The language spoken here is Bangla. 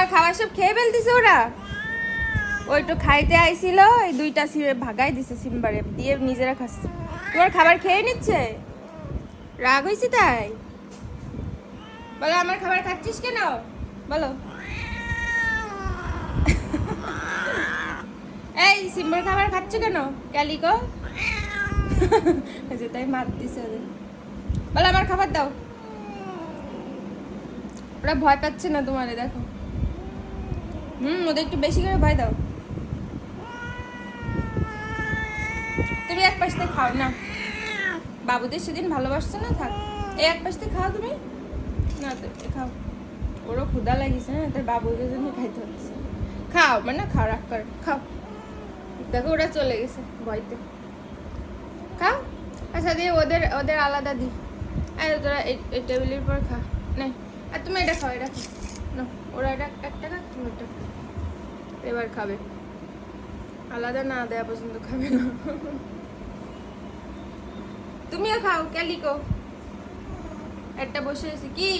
তোমার খাবার সব খেয়ে ফেলতেছে ওরা। ওই তো খাইতে আইছিল, এই দুইটা ভাগাই দিছে সিম্বারে দিয়ে নিজেরা খাচ্ছে। তোমার খাবার খেয়ে নিচ্ছে, রাগ হয়েছে তাই? বলো আমার খাবার খাচ্ছিস কেন বলো। এই সিম্বার খাবার খাচ্ছে কেন ক্যালিকো? তাই মার দিছে ওদের। বলো আমার খাবার দাও। ওরা ভয় পাচ্ছে না তোমারে, দেখো। ওদের একটু বেশি করে ভয় দাও। তুমি এক পাশে খাও না, বাবুদের সেদিন ভালোবাসছো না, থাক এই এক পাশে খাও তুমি। না তো খাও, ওরও ক্ষুধা লাগিছে না, তাই বাবুদের জন্য খাইতে হচ্ছে। খাও মানে খাও, রাখ করে খাও। দেখো ওরা চলে গেছে ভয়তে। খাও। আচ্ছা দিয়ে ওদের ওদের আলাদা দি। আর তোরা এই টেবিলের পর খা। নে আর তুমি এটা খাও, এটা খাও না। ওরা এটা একটা খা, তুমি এটা খাও। এবার খাবে, আলাদা না দেয়া পর্যন্ত খাবে না। তুমিও খাও ক্যালিকো, একটা বসে আছি কি।